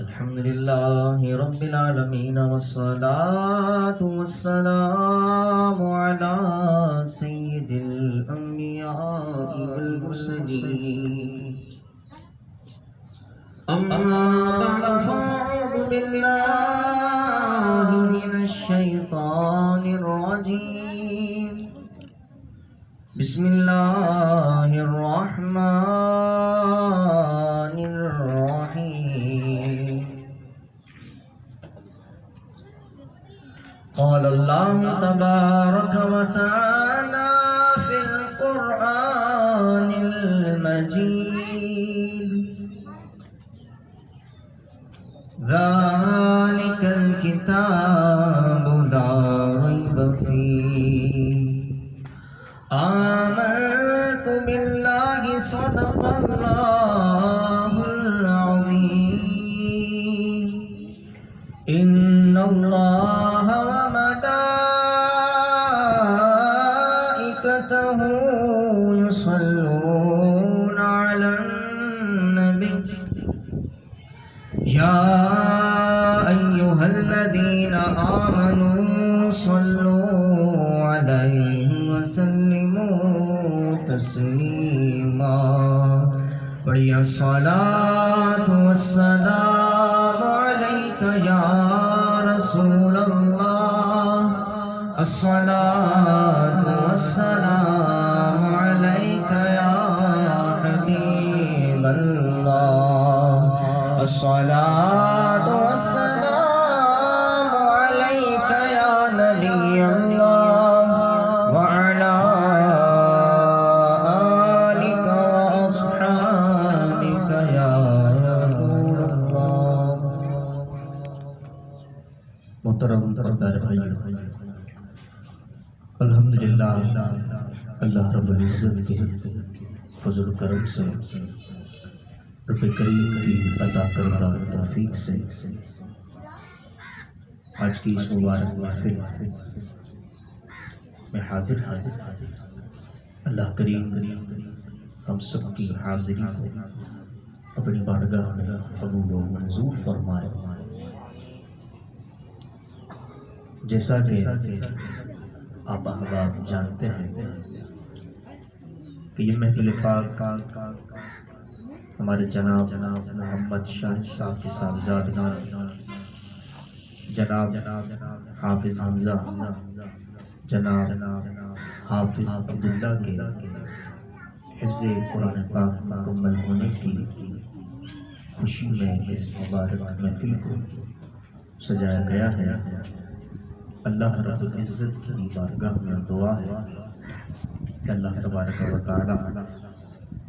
الحمد لله رب العالمين والصلاة والسلام على سيد الأنبياء والمرسلين أما بعد فأعوذ بالله من الشيطان الرجيم بسم الله الرحمن الرحيم قال الله تبارك وتعالى في القرآن المجيد ذلك الكتاب لا ريب فيه آمنت بالله صدق الله العظيم إن الله وملائكته يصلون على النبي يا أيها الذين آمنوا صلوا عليه وسلموا تسليما بڑھیا الصلاة والسلام عليك يا رسول الله الصلاة والسلام عليك يا حبيب الله الصلاة والسلام عليك يا نبي الله وعلى آلك وأصحابك يا رسول الله. محترم پیارے بھائی، الحمدللہ اللہ رب العزت کے فضل و کرم سے، رب کریم کی عطا کردہ توفیق سے آج کی اس مبارک محفل میں حاضر اللہ کریم ہم سب کی حاضری کو اپنی بارگاہ میں قبول و منظور فرمائے. جیسا کہ آپ احباب جانتے ہیں کہ یہ محفل پاک ہمارے جناب محمد شاہد صاحب کے صاحبزادگان جناب حافظ حمزہ جناب حافظ عبداللہ کے حفظ قرآن پاک مکمل ہونے کی خوشی میں اس مبارک محفل کو سجایا گیا ہے. اللہ رب العزت کی بارگاہ میں دعا ہے کہ اللہ تبارک و تعالی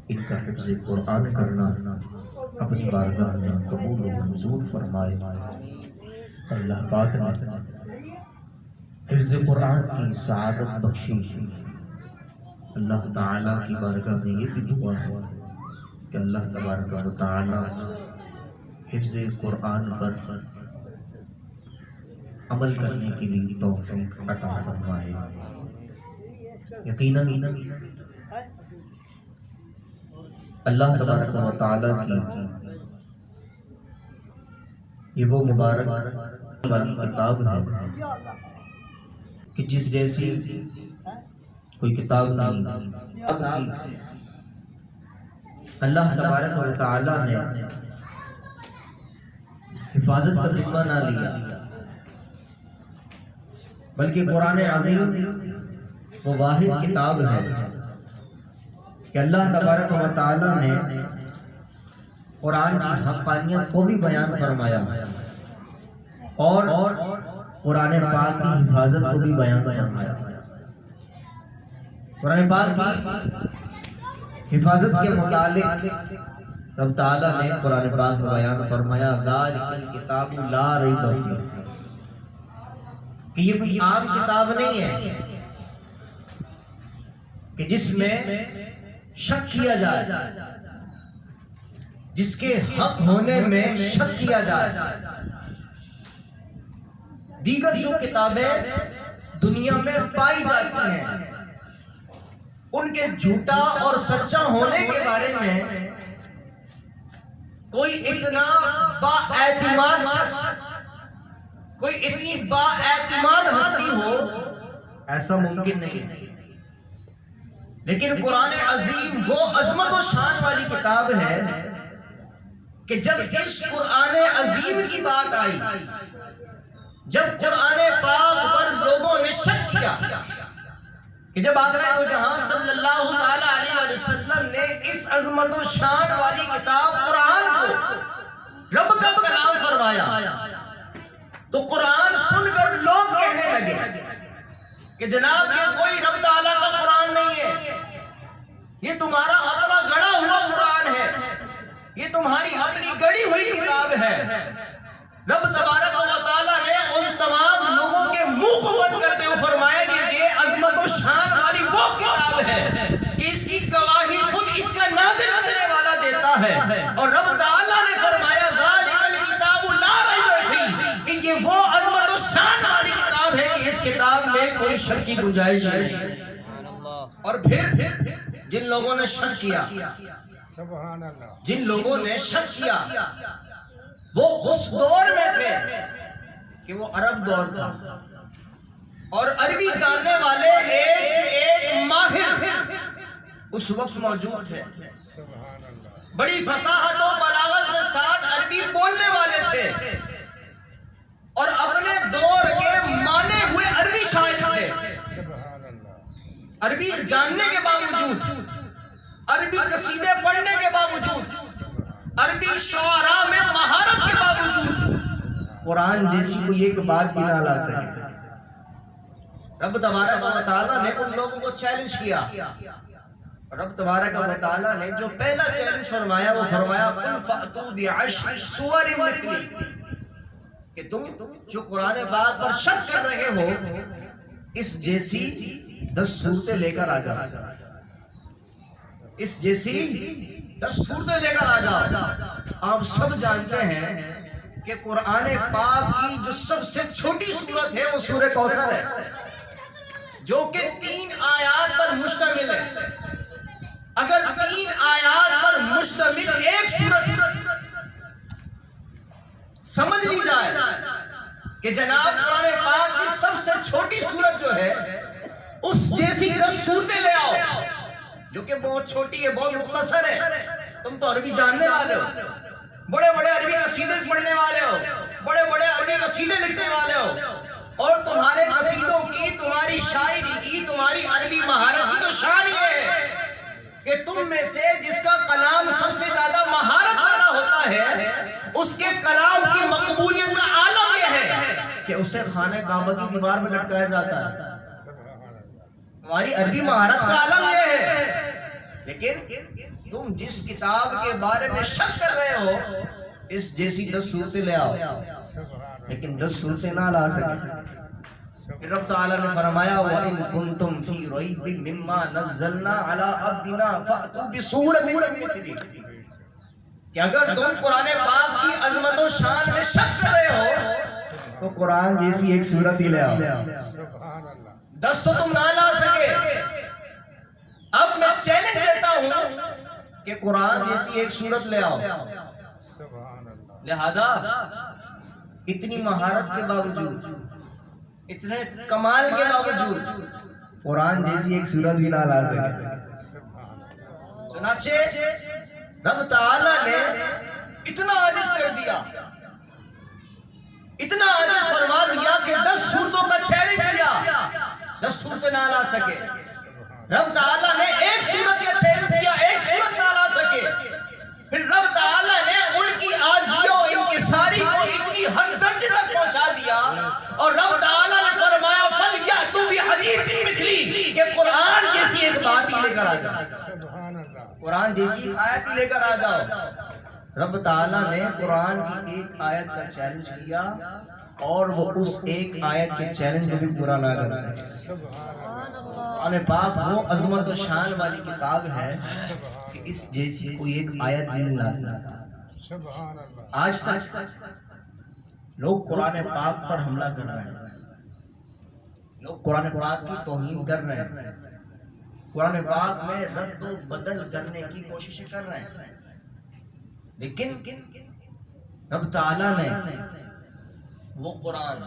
ان کا حفظ قرآن کرنا اپنی بارگاہ میں قبول و منظور فرمائے. اللہ پاک نے حفظ قرآن کی سعادت بخشی. اللہ تعالیٰ کی بارگاہ میں یہ بھی دعا ہے کہ اللہ تبارک و تعالی حفظ قرآن پر عمل کرنے کی بھی توفیق عطا فرمائے. یقیناً اللہ تبارک و تعالی کی یہ وہ مبارک والی کتاب ہے کہ جس جیسی کوئی کتاب نہیں. اللہ تبارک و تعالی نے حفاظت کا ذمہ نہ لیا، بلکہ قرآن عظیم وہ واحد کتاب ہے کہ اللہ تبارک و تعالی نے قرآن کی حقانیت کو بھی بیان فرمایا اور قرآن پاک کی حفاظت کو بھی بیان فرمایا. قرآن پاک کی حفاظت کے متعلق رب تعالی نے قرآن پاک میں بیان فرمایا ذالک الکتاب لا ریب فیہ، کہ یہ کوئی عام کتاب نہیں ہے کہ جس میں شک کیا جائے، جس کے حق ہونے میں شک کیا جائے. دیگر جو کتابیں دنیا میں پائی جاتی ہیں ان کے جھوٹا اور سچا ہونے کے بارے میں کوئی اتنا با اعتماد شخص، کوئی اتنی با اعتماد ہستی ہو، ایسا ممکن نہیں ہے۔ لیکن قرآن عظیم وہ عظمت و شان والی کتاب ہے کہ جب اس قرآن عظیم کی بات آئی، جب قرآن پاک پر لوگوں نے شک کیا کہ جب آقا دو جہاں صلی اللہ تعالی علیہ وسلم نے اس عظمت و شان والی کتاب قرآن کو رب کا کلام فرمایا، تو قرآن سن کر لوگ کہنے لگے کہ جناب یہ کوئی رب تعالیٰ کا قرآن نہیں ہے، یہ تمہارا اپنا گڑا ہوا قرآن ہے، یہ تمہاری اپنی گڑی ہوئی کتاب ہے۔ رب تبارک و تعالیٰ نے ان تمام لوگوں کے منہ کو بند کرتے ہوئے فرمایا کہ یہ عظمت و شان والی وہ کتاب ہے کہ اس کی گواہی خود اس کا نازل کرنے والا دیتا ہے، اور رب تعالیٰ نے فرمایا ذالک الکتاب لا ریب فیہ، کہ یہ وہ عظمت و شان والی کتاب ہے کہ اس کتاب میں کوئی شک کی گنجائش نہیں۔ اور پھر جن لوگوں نے شک کیا، سبحان اللہ، جن لوگوں نے شک کیا وہ اس دور میں تھے کہ وہ عرب دور تھا، اور عربی جاننے والے ایک سے ایک ماہر اس وقت موجود تھے، سبحان اللہ، بڑی فصاحت و بلاغت کے ساتھ عربی بولنے والے تھے، اور اپنے دور کے مانے ہوئے عربی شاعر تھے۔ سبحان اللہ، عربی جاننے کے باوجود، عربی قصیدے پڑھنے کے باوجود، عربی شعراء میں مہارت کے باوجود قرآن جیسی کوئی ایک بات بھی نہ لا سکے۔ رب تبارک و تعالیٰ نے ان لوگوں کو چیلنج کیا، رب تبارک و تعالیٰ نے جو پہلا چیلنج فرمایا وہ فرمایا قُلْ فَأْتُوا بِعَشْرِ سُوَرٍ مِثْلِهِ، کہ تم جو قرآن پاک پر شک کر رہے ہو اس جیسی 10 صورتیں لے کر آ جاؤ، اس جیسی 10 صورتیں لے کر آ جاؤ۔ آپ سب جانتے ہیں کہ قرآن پاک کی جو سب سے چھوٹی صورت ہے وہ سورہ کوثر ہے، جو کہ 3 آیات پر مشتمل ہے۔ اگر 3 آیات پر مشتمل ایک صورت سمجھ لی جائے کہ جناب قرآن پاک کی سب سے چھوٹی صورت جو ہے اس جیسی 10 صورتیں لے آؤ، جو کہ بہت چھوٹی ہے، بہت مختصر ہے۔ تم تو عربی جاننے والے ہو، بڑے بڑے عربی قصیدے پڑھنے والے ہو، بڑے بڑے عربی قصیدے لکھنے والے ہو، اور تمہارے قصیدوں کی، تمہاری شاعری کی، تمہاری عربی مہارت کی تو شان یہ ہے کہ تم میں سے جس کا کلام سب سے زیادہ مہارت والا ہوتا ہے اس کے کلام کی مقبولیت کا عالم یہ ہے کہ اسے خانہ کعبہ کی دیوار میں لٹکایا جاتا ہے۔ تمہاری عربی مہارت کا عالم یہ ہے، لیکن تم جس کتاب کے بارے میں شک کر رہے ہو اس جیسی 10 صورتیں لے آؤ، لیکن 10 صورتیں نہ لا سکے۔ رب تعالیٰ نے فرمایا وَإِن كُنتُمْ فِي رَيْبٍ مِّمَّا نَزَّلْنَا عَلَىٰ عَبْدِنَا فَأْتُوا بِسُورَةٍ مِّن مِّثْلِهِ، کہ اگر تم قرآن پاک کی عظمت و شان میں شک کر رہے ہو تو قرآن جیسی ایک سورت ہی لے آؤ۔ 10 تو تم نہ لا سکے، اب میں چیلنج دیتا ہوں کہ قرآن جیسی ایک سورت لے آؤ۔ لہذا اتنی مہارت کے باوجود، اتنے کمال کے باوجود قرآن جیسی ایک سورت بھی نہ لا سکے۔ چنانچہ رب تعالیٰ نے اتنا عاجز کر دیا، اتنا عاجز فرما دیا کہ 10 صورتوں کا چیلنج کیا، 10 صورتیں نہ لا سکے۔ رب تعالیٰ نے ایک صورت کا چیلنج کیا، ایک صورت نہ لا سکے۔ پھر رب تعالیٰ نے ان کی عاجزی و انکساری کو اتنی حد درجے تک پہنچا دیا، اور رب تعالیٰ نے فرمایا فَلْيَأْتُوا بِحَدِيثٍ مِّثْلِهِ، کہ قرآن جیسی ایک بات ہی لے کر آ جاؤ، قرآن جیسی آیت ہی لے کر آ جاؤ۔ رب تعالیٰ نے قرآن کی ایک آیت کا چیلنج کیا، اور وہ اس ایک آیت کے چیلنج کو بھی پورا نہ کر سکے۔ قرآن پاک وہ عظمت و شان والی کتاب ہے کہ اس جیسی کوئی ایک آیت بھی نہیں لا سکتا۔ آج تک لوگ قرآن پاک پر حملہ کر رہے ہیں، لوگ قرآن پاک کی توہین کر رہے ہیں، قرآن پاک میں رد و بدل کرنے کی کوششیں کر رہے ہیں، لیکن رب تعالیٰ نے وہ قرآن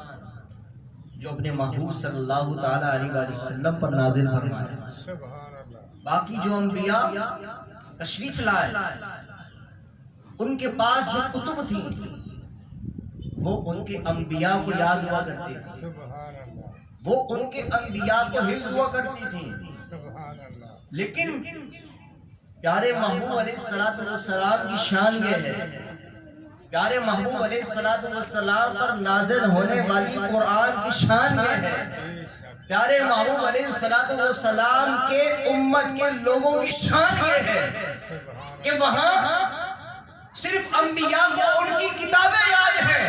جو اپنے محبوب صلی اللہ تعالیٰ علیہ وآلہ وسلم پر نازل فرمایا، سبحان اللہ باقی جو انبیاء تشریف لائے ان کے پاس جو کتب تھی وہ ان کے انبیاء کو یاد ہوا کرتی تھی، سبحان اللہ وہ ان کے انبیاء کو حفظ ہوا کرتی تھی. سبحان اللہ لیکن پیارے محبوب علیہ السلام کی شان یہ ہے، پیارے محبوب علیہ السلام پر نازل ہونے والی قرآن کی شان یہ ہے، پیارے محبوب علیہ السلام کے امت کے لوگوں کی شان یہ ہے کہ وہاں صرف انبیاء کو ان کی کتابیں یاد ہیں،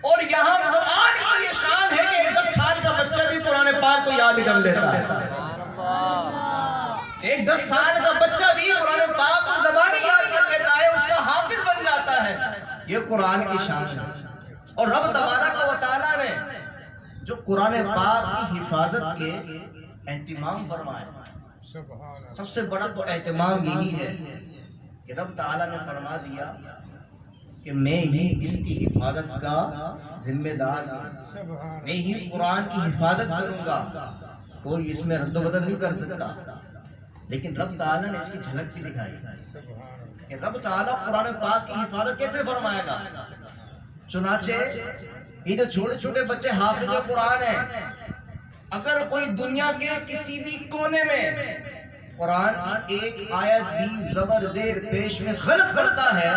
اور یہاں قرآن کی یہ شان ہے کہ 10 سال کا بچہ بھی قرآن پاک کو یاد کر لیتا ہے. ایک 10 سال کا بچہ بھی قرآن پاک کو زبانی یاد کر لیتا ہے، اس کا حافظ بن جاتا ہے. یہ قرآن کی شان ہے. اور رب تبارک و تعالیٰ نے جو قرآن پاک کی حفاظت کے اہتمام فرمایا، سبحان اللہ سب سے بڑا تو اہتمام یہی ہے کہ رب تعالیٰ نے فرما دیا کہ میں ہی اس کی حفاظت کا ذمہ دار ہوں، سبحان میں ہی قرآن کی حفاظت کروں گا، کوئی اس میں رد و بدل نہیں کر سکتا. لیکن رب تعالیٰ نے اس کی جھلک بھی دکھائی اللہ کہ رب تعالیٰ قرآن پاک کی حفاظت کیسے فرمائے گا. چنانچہ یہ جو چھوٹے چھوٹے بچے حافظ قرآن ہیں، اگر کوئی دنیا کے کسی بھی کونے میں قرآن کی ایک آیت بھی زبر زیر پیش میں غلط کرتا ہے،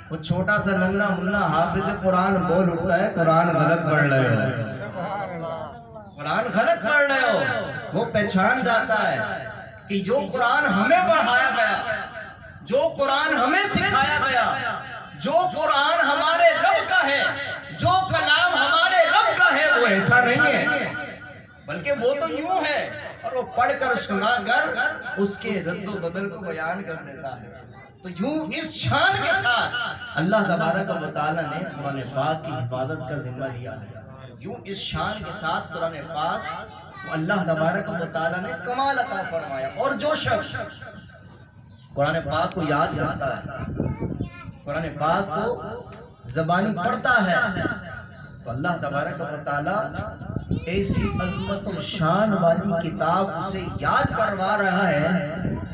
وہ چھوٹا سا ننھا منھا حافظ قرآن بول اٹھتا ہے قرآن غلط پڑھ رہے ہو، سبحان اللہ قرآن غلط پڑھ رہے ہو. وہ پہچان جاتا ہے کہ جو قرآن ہمیں پڑھایا گیا، جو قرآن ہمیں سکھایا گیا، جو قرآن ہمارے رب کا ہے، جو کلام ہمارے رب کا ہے، وہ ایسا نہیں ہے، بلکہ وہ تو یوں ہے اور وہ پڑھ کر سنا کر اس کے رد و بدل کو بیان کر دیتا ہے. تو یوں اس شان کے ساتھ اللہ تبارک و تعالیٰ نے قرآن پاک کی حفاظت کا ذمہ لیا ہے. یوں اس شان کے ساتھ قرآن پاک کو اللہ تبارک و تعالیٰ نے کمال عطا فرمایا. اور جو شخص قرآن پاک کو یاد کرتا ہے، قرآن پاک کو زبانی پڑھتا ہے، تو اللہ تبارک و تعالیٰ ایسی عظمت و شان والی کتاب اسے یاد کروا رہا ہے.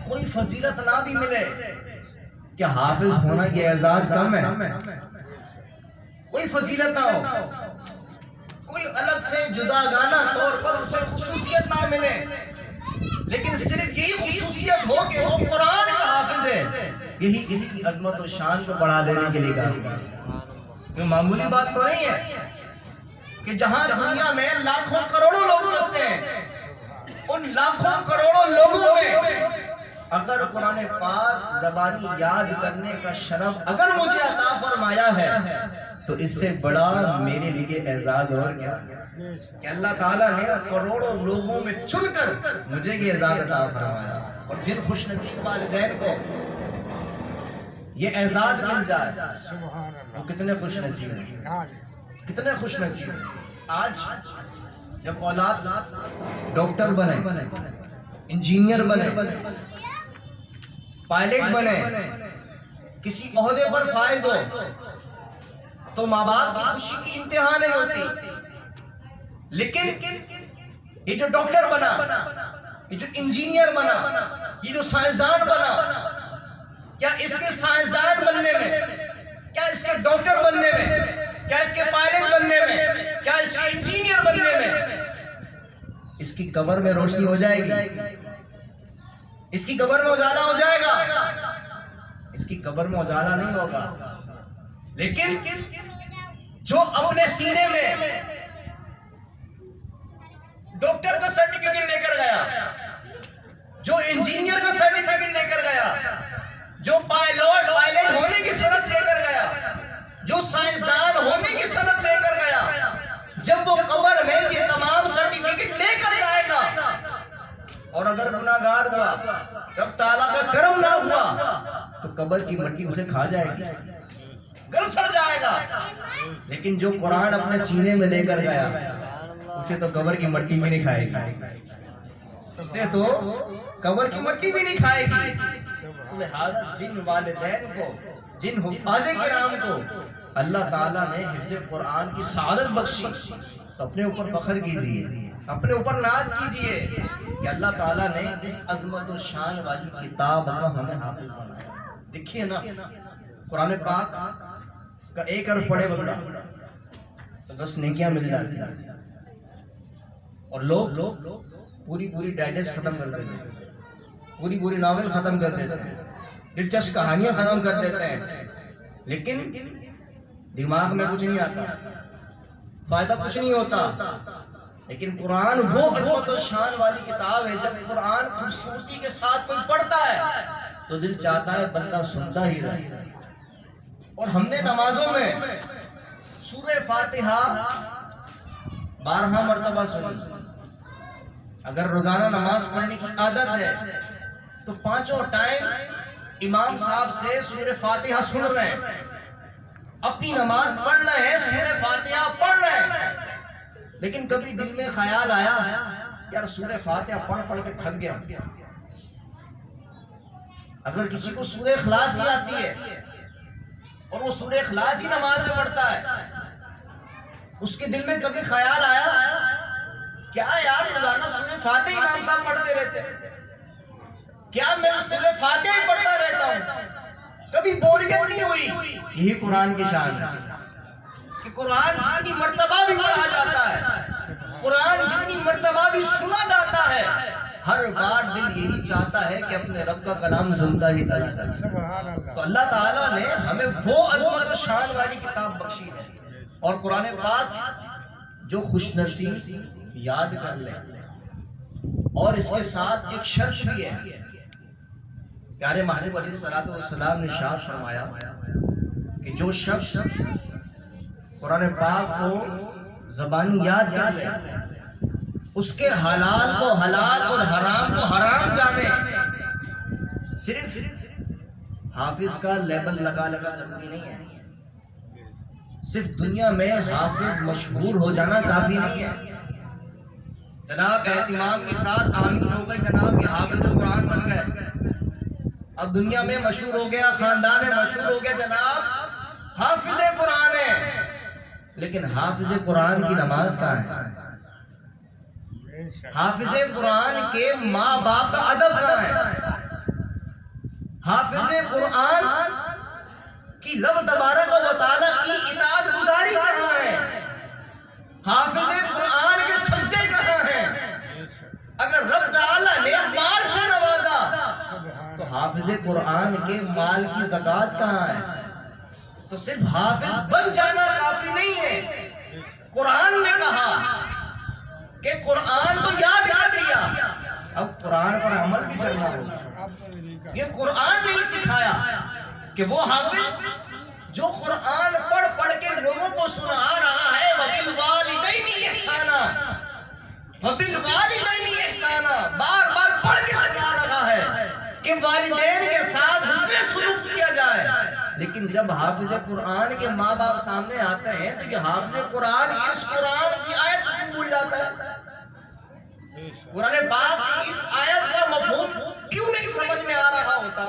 کوئی فضیلت نہ بھی ملے، کیا حافظ ہونا یہ اعزاز کم ہے؟ کوئی فضیلت نہ ہو، کوئی الگ سے جدا گانا طور پر اسے خصوصیت نہ ملے، لیکن صرف یہی خصوصیت ہو کہ وہ قرآن کا حافظ ہے، یہی اس کی عظمت و شان کو بڑھا دینے کے لیے کہا. یہ معمولی بات تو نہیں ہے کہ جہاں دنیا میں لاکھوں کروڑوں لوگ بستے ہیں، ان لاکھوں کروڑوں لوگوں میں اگر قرآن پاک زبانی یاد کرنے کا شرف اگر مجھے عطا فرمایا ہے، تو اس سے بڑا میرے لیے اعزاز اور کیا کہ اللہ تعالیٰ نے کروڑوں لوگوں میں چن کر مجھے یہ اعزاز عطا فرمایا. اور جن خوش نصیب والدین کو یہ اعزاز مل جائے سبحان وہ اللہ کتنے خوش نصیب ہیں، ہاں کتنے خوش نصیب ہیں. آج جب اولاد ڈاکٹر بنے، انجینئر بنے، پائلٹ بنے، کسی عہدے پر فائز ہو، تو ماں باپ کی خوشی کی انتہا نہیں ہوتی. لیکن یہ جو ڈاکٹر بنا، یہ جو انجینئر بنا، یہ جو سائنسدان بنا، کیا اس کے سائنسدان بننے میں، کیا اس کے ڈاکٹر بننے میں، کیا اس کے پائلٹ بننے میں، کیا اس کے انجینئر بننے میں اس کی قبر میں روشنی ہو جائے گی؟ اس کی قبر میں اجالا ہو جائے گا؟ اس کی قبر میں اجالا نہیں ہوگا. لیکن جو اپنے سینے میں ڈاکٹر کا سرٹیفکیٹ لے کر گیا، جو انجینئر کا سرٹیفکیٹ لے کر گیا، جو پائلٹ ہونے کی صنعت لے کر گیا، جو سائنسدان ہونے کی صنعت لے کر گیا، جب وہ قبر میں یہ تمام سرٹیفکیٹ لے کر جائے گا اور اگر گناہگار ہوا، رب تعالیٰ کا کرم نہ ہوا، تو قبر کی مٹی اسے کھا جائے گی، گل سڑ جائے گا. لیکن جو قرآن اپنے سینے میں لے کر گیا، اسے تو قبر کی مٹی بھی نہیں کھائے گی، اسے تو قبر کی مٹی بھی نہیں کھائے گی. لہذا جن والدین کو، جن حفاظ کرام کو اللہ تعالیٰ نے حفظ قرآن کی سعادت بخشی، تو اپنے اوپر فخر کیجئے، اپنے اوپر ناز کیجئے کہ اللہ تعالیٰ نے اس عظمت و شان والی کتاب کا ہمیں حافظ بنایا۔ دیکھیے نا، قرآن پاک کا ایک حرف پڑھے بندہ تو 10 نیکیاں مل جاتی ہیں، اور لوگ پوری ڈائجسٹ ختم کر دیتے ہیں، پوری ناول ختم کر دیتے ہیں، دلچسپ کہانیاں ختم کر دیتے ہیں، لیکن دماغ میں کچھ نہیں آتا، فائدہ کچھ نہیں ہوتا۔ لیکن قرآن وہ عظمت و شان والی کتاب ہے، جب قرآن خوبصورتی کے ساتھ کوئی پڑھتا ہے تو دل چاہتا ہے بندہ سنتا ہی رہے۔ اور ہم نے نمازوں میں سورہ فاتحہ 12 مرتبہ سنی۔ اگر روزانہ نماز پڑھنے کی عادت ہے تو 5 ٹائم امام صاحب سے سورہ فاتحہ سن رہے ہیں، اپنی نماز پڑھ رہے ہیں، سورہ فاتحہ پڑھ رہے ہیں، لیکن کبھی دل میں خیال آیا یار سورہ فاتحہ پڑھ کے تھک گیا۔ اگر کسی کو سورہ اخلاص ہی آتی ہے اور وہ سورہ اخلاص ہی نماز میں پڑھتا ہے، اس کے دل میں کبھی خیال آیا کیا یار روزانہ سورہ فاتحہ امام صاحب پڑھتے رہتے ہیں، کیا میں سورہ فاتحہ ہی پڑھتا رہتا ہوں، کبھی بوریت نہیں ہوئی؟ یہی قرآن کی شان ہے کہ قرآن جتنی مرتبہ بھی پڑھا جاتا ہے، قرآن جتنی مرتبہ بھی سنا جاتا ہے، ہر بار دل یہی چاہتا ہے کہ اپنے رب کا کلام زندہ ہی چلا جائے۔ تو اللہ تعالیٰ نے ہمیں وہ عظمت و شان والی کتاب بخشی ہے، اور قرآن پاک جو خوش نصیب یاد کر لے، اور اس کے ساتھ ایک شرط بھی ہے، پیارے محبوب علیہ السلام نے ارشاد فرمایا کہ جو شخص قرآن پاک کو زبانی یاد کر لے، اس کے حلال کو حلال اور حرام کو حرام جانے، صرف حافظ کا لیبل لگا ضروری نہیں ہے، صرف دنیا میں حافظ مشہور ہو جانا کافی نہیں ہے۔ جناب اہتمام کے ساتھ آمین ہو گئے، جناب یہ حافظ قرآن بن گئے، اب دنیا میں مشہور ہو گیا، خاندان میں مشہور ہو گیا، جناب حافظ قرآن ہے، لیکن حافظ قرآن کی نماز کہاں ہے؟ حافظ قرآن کے ماں باپ کا ادب کہاں ہے؟ حافظ قرآن کی رب تبارک و تعالیٰ کی اطاعت گزاری کہاں ہے؟ حافظ قرآن کے سجدے کہاں ہیں؟ اگر رب تعالیٰ نے مال سے نوازا تو حافظ قرآن کے مال کی زکوٰۃ کہاں ہے؟ تو صرف حافظ بن جانا کافی نہیں ہے۔ قرآن نے کہا کہ قرآن تو یاد کر لیا، اب قرآن پر عمل بھی کرنا ہوگا۔ یہ قرآن نہیں سکھایا کہ وہ حافظ جو قرآن پڑھ کے لوگوں کو سنا رہا ہے وَبِالْوَالِدَيْنِ إِحْسَانًا، وَبِالْوَالِدَيْنِ إِحْسَانًا، بار بار پڑھ کے سنا رہا ہے کہ والدین کے ساتھ حسن سلوک کیا جائے، لیکن جب حافظ قرآن کے ماں باپ سامنے آتے ہیں تو یہ حافظ قرآن اس قرآن کی آیت کیوں بھول جاتا ہے؟ قرآن پاک کی اس آیت کا مفہوم کیوں نہیں سمجھ میں آ رہا ہوتا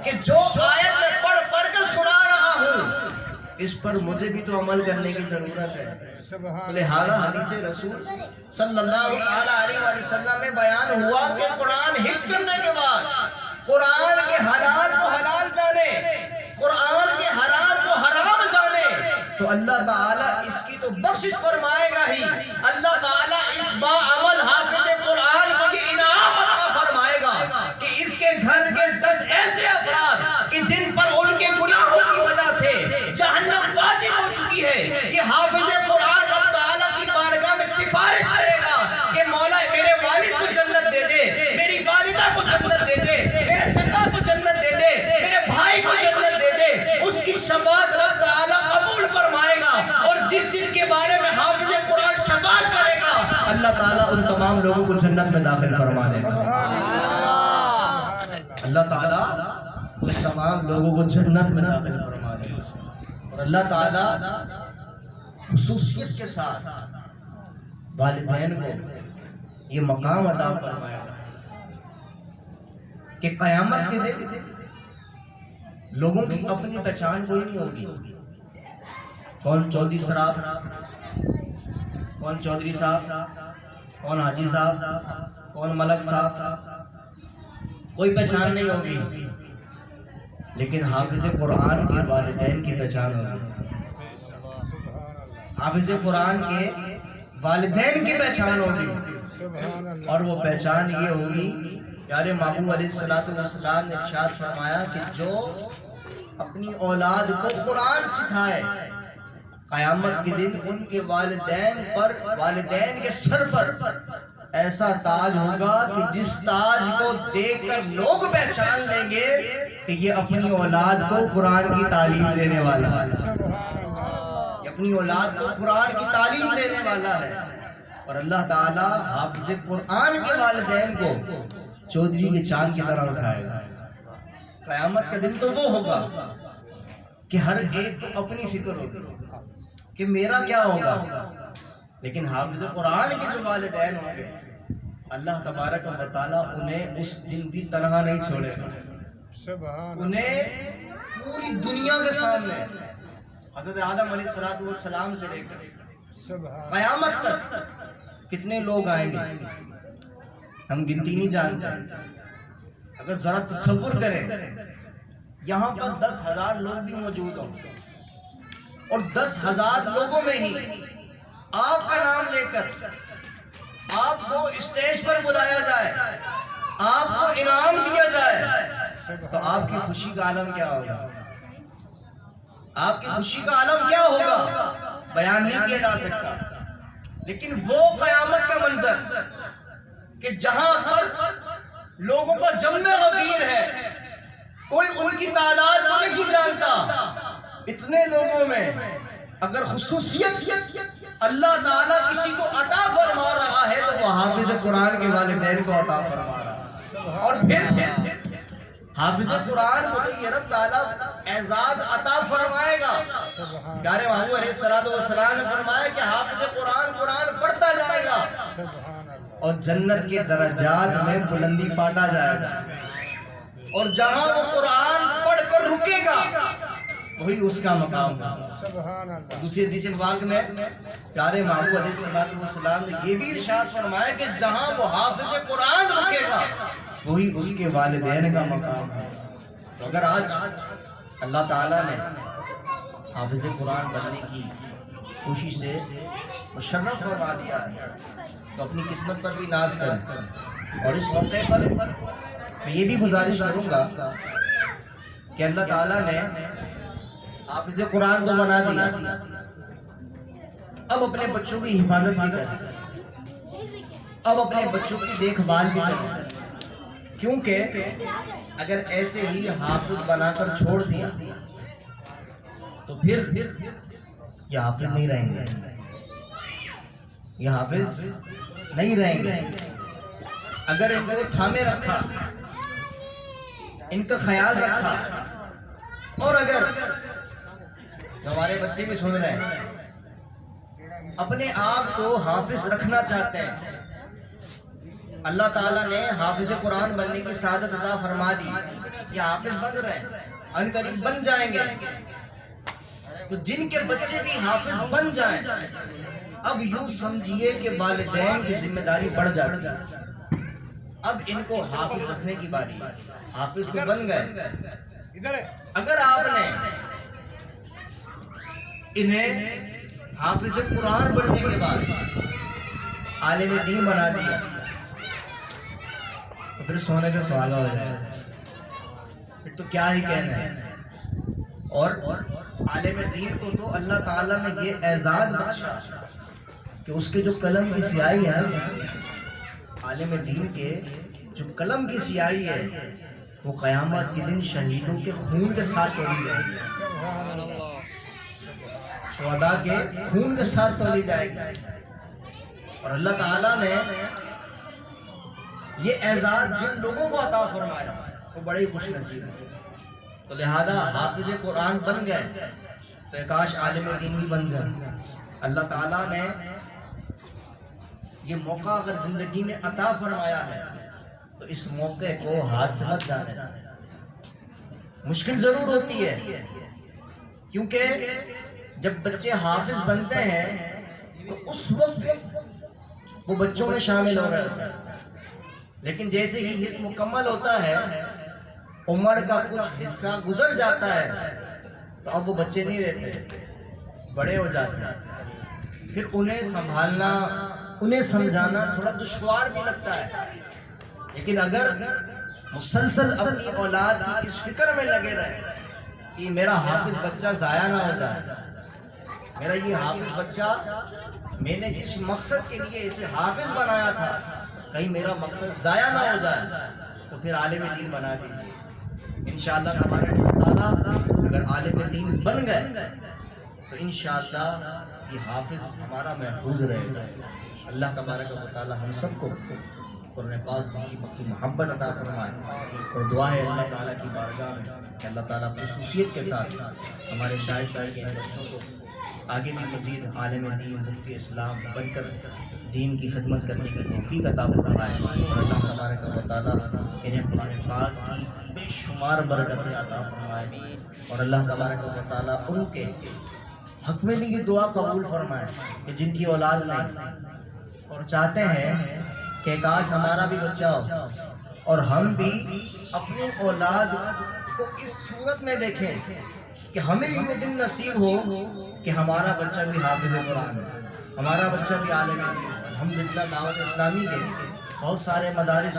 کہ جو آیت میں پڑھ کے سنا رہا ہوں اس پر مجھے بھی تو عمل کرنے کی ضرورت ہے۔ لہذا حدیث رسول صلی اللہ علیہ وسلم میں بیان ہوا کہ قرآن حفظ کرنے کے بعد قرآن کے حلال کو حلال جانے، قرآن کے حرام کو حرام جانے، تو اللہ تعالیٰ اس کی تو بخشش فرمائے گا ہی، اللہ تعالیٰ اس باعمل حافظ قرآن کو یہ انعام عطا فرمائے گا کہ اس کے گھر کے 10 ایسے افراد کہ جن پر ان کے گناہوں کی وجہ سے جہنم واجب ہو چکی ہے، یہ حافظ قرآن رب تعالیٰ کی بارگاہ میں سفارش کرے گا کہ مولا میرے والد کو جنت دے دے، میری والدہ کو جنت دے دے، میرے چچا کو جنت دے دے، میرے بھائی کو جنت دے دے، اس کی شفاعت رب تعالیٰ قبول فرمائے گا، اور جس کے بارے میں حافظ قرآن شفاعت کرے گا اللہ تعالیٰ ان تمام لوگوں کو جنت میں داخل فرما دے گا۔ اللہ تعالیٰ ان تمام لوگوں کو جنت میں داخل فرما دے گا، اور اللہ تعالیٰ خصوصیت کے ساتھ والدین کو یہ مقام عطا فرمائے گا کہ قیامت کے دن لوگوں کی اپنی پہچان کوئی نہیں ہوگی. کون چودھری صاحب، کون چودھری صاحب، کون حاجی صاحب، کون ملک صاحب، کوئی پہچان نہیں ہوگی. لیکن حافظ قرآن کے والدین کی پہچان ہوگی. حافظ قرآن کے والدین کی پہچان ہوگی. اور وہ پہچان یہ ہوگی، پیارے محبوب علیہ السلام نے ارشاد فرمایا کہ جو اپنی اولاد کو قرآن سکھائے، قیامت کے دن ان کے والدین کے سر پر ایسا تاج ہوگا کہ جس تاج کو دیکھ کر لوگ پہچان لیں گے کہ یہ اپنی اولاد کو قرآن کی تعلیم دینے والا ہے، یہ اپنی اولاد کو قرآن کی تعلیم دینے والا ہے. اور اللہ تعالیٰ حافظ قرآن کے والدین کو چودھری کے چاند کی طرح اٹھائے گا. قیامت کا دن تو وہ ہوگا کہ ہر ایک کو اپنی فکر ہوگی کہ میرا کیا ہوگا. لیکن حافظ قرآن کے جو والدین ہوں گے، اللہ تبارک و تعالیٰ انہیں اس دن بھی تنہا نہیں چھوڑے گا. انہیں پوری دنیا کے سامنے حضرت آدم علیہ السلام سے لے کر قیامت تک کتنے لوگ آئیں گے ہم گنتی نہیں جانتے. اگر ذرا تصور کریں، یہاں پر 10,000 لوگ بھی موجود ہوں اور 10,000 لوگوں میں ہی آپ کا نام لے کر آپ کو اسٹیج پر بلایا جائے، آپ کو انعام دیا جائے، تو آپ کی خوشی کا عالم کیا ہوگا؟ آپ کی خوشی کا عالم کیا ہوگا بیان نہیں کیا جا سکتا. لیکن وہ قیامت کا منظر کہ جہاں پر لوگوں کا جمع غفیر ہے، کوئی ان کی تعداد کو نہیں جانتا، اتنے لوگوں میں اگر خصوصیت اللہ تعالیٰ کسی کو عطا فرما رہا ہے تو وہ حافظ قرآن کے والدین کو عطا فرما رہا ہے. اور پھر حافظ قرآن کو تو یہ رب تعالیٰ اعزاز عطا فرمائے گا. پیارے محبوب علیہ السلام نے فرمایا کہ حافظ قرآن پڑھتا جائے گا اور جنت کے درجات میں بلندی پاتا جائے گا. اور جہاں وہ قرآن پڑھ کر رکے گا وہی اس کا مقام ہے. دوسری حدیث مبارک میں پیارے محبوب علیہ السلام نے یہ بھی ارشاد فرمایا کہ جہاں وہ حافظ قرآن رکے گا وہی اس کے والدین کا مقام ہے. تو اگر آج اللہ تعالیٰ نے حافظ قرآن بننے کی خوشی سے مشرف فرما دیا ہے تو اپنی قسمت پر بھی ناز کریں. اور اس موقع پر میں یہ بھی گزارش کروں گا کہ اللہ تعالیٰ نے حافظ قرآن تو بنا دیا، اب اپنے بچوں کی حفاظت بھی کریں، اب اپنے بچوں کی دیکھ بھال بھی کریں. کیونکہ اگر ایسے ہی حافظ بنا کر چھوڑ دیا تو پھر یہ حافظ نہیں رہیں گے، یہ حافظ نہیں رہیں گے. اگر ان کو تھامے رکھا، ان کا خیال رکھا، اور اگر ہمارے بچے بھی سن رہے ہیں اپنے آپ کو حافظ رکھنا چاہتے ہیں، اللہ تعالیٰ نے حافظ قرآن بننے کی سعادت عطا فرما دی، یہ حافظ بن رہے ہیں، ان قریب بن جائیں گے. تو جن کے بچے بھی حافظ بن جائیں، اب یوں سمجھیے کہ والدین کی ذمہ داری بڑھ جاتی ہے. اب ان کو حافظ رکھنے کی باری، حافظ تو بن گئے. اگر آپ نے انہیں حافظ قرآن بننے کے بعد عالم دین بنا دیا تو پھر سونے کا سوال ہو جائے، پھر تو کیا ہی کہنا ہے. اور عالم دین کو تو اللہ تعالیٰ نے یہ اعزاز بخشا کہ اس کے جو قلم کی سیاہی ہے، عالم دین کے جو قلم کی سیاہی ہے وہ قیامت کے دن شہیدوں کے خون کے ساتھ تولی جائے گی، شہداء کے خون کے ساتھ تولی جائے گی. اور اللہ تعالیٰ نے یہ اعزاز جن لوگوں کو عطا فرمایا وہ بڑے ہی خوش نصیب ہیں. تو لہذا حافظ قرآن بن گئے تو کاش عالم دین بھی بن جائے. اللہ تعالیٰ نے یہ موقع اگر زندگی میں عطا فرمایا ہے تو اس موقع کو ہاتھ سے مت جانے دینا۔ مشکل ضرور ہوتی ہے، کیونکہ جب بچے حافظ بنتے ہیں تو اس وقت وہ بچوں میں شامل ہو رہے ہوتے ہیں، لیکن جیسے ہی حفظ مکمل ہوتا ہے، عمر کا کچھ حصہ گزر جاتا ہے، تو اب وہ بچے نہیں رہتے، بڑے ہو جاتے ہیں، پھر انہیں سنبھالنا، انہیں سمجھانا تھوڑا دشوار بھی لگتا ہے۔ لیکن اگر مسلسل اپنی اولاد کی اس فکر میں لگے رہے کہ میرا حافظ بچہ ضائع نہ ہو جائے، میرا یہ حافظ بچہ، میں نے جس مقصد کے لیے اسے حافظ بنایا تھا، کہیں میرا مقصد ضائع نہ ہو جائے، تو پھر عالم دین بنا دیجیے۔ انشاءاللہ تبارک و تعالیٰ اگر عالم دین بن گئے تو انشاءاللہ یہ حافظ ہمارا محفوظ رہے گا۔ اللہ تبارک و تعالیٰ ہم سب کو قرآن پاک سے کی محبت عطا فرمائے، اور دعا ہے اللہ تعالیٰ کی بارگاہ میں کہ اللہ تعالیٰ خصوصیت کے ساتھ ہمارے شاہد بھائی کے بچوں کو آگے بھی مزید عالم دین، مفتی اسلام بن کر دین کی خدمت کرنے کی توفیق عطا فرمائے، اور اللہ تبارک و تعالیٰ انہیں قرآن پاک کی بے شمار برکتیں عطا فرمائے، اور اللہ تبارک و تعالیٰ ان کے حق میں بھی یہ دعا قبول فرمائے کہ جن کی اولاد نہیں اور چاہتے ہیں کہ کاش ہمارا بھی بچہ ہو، اور ہم بھی اپنی اولاد کو اس صورت میں دیکھیں کہ ہمیں بھی وہ دن نصیب ہو کہ ہمارا بچہ بھی حافظ قرآن ہے، ہمارا بچہ بھی عالم دین ہے۔ الحمدللہ دعوت اسلامی کے بہت سارے مدارس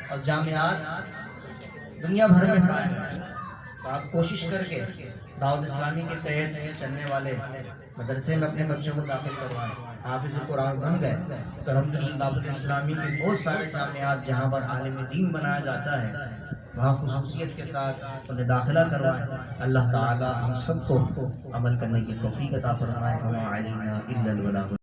اور جامعات دنیا بھر میں قائم ہیں، تو آپ کوشش کر کے دعوت اسلامی کے تحت چلنے والے مدرسے میں اپنے بچوں کو داخل کروائیں۔ حافظ قرآن بن گئے تو الحمدللہ دعوت اسلامی کے بہت سارے جامعات جہاں پر عالم دین بنایا جاتا ہے، وہاں خصوصیت کے ساتھ انہیں داخلہ کروائیں۔ اللہ تعالی ہم سب کو عمل کرنے کی توفیق عطا فرمائے۔ وما علینا الا البلاغ۔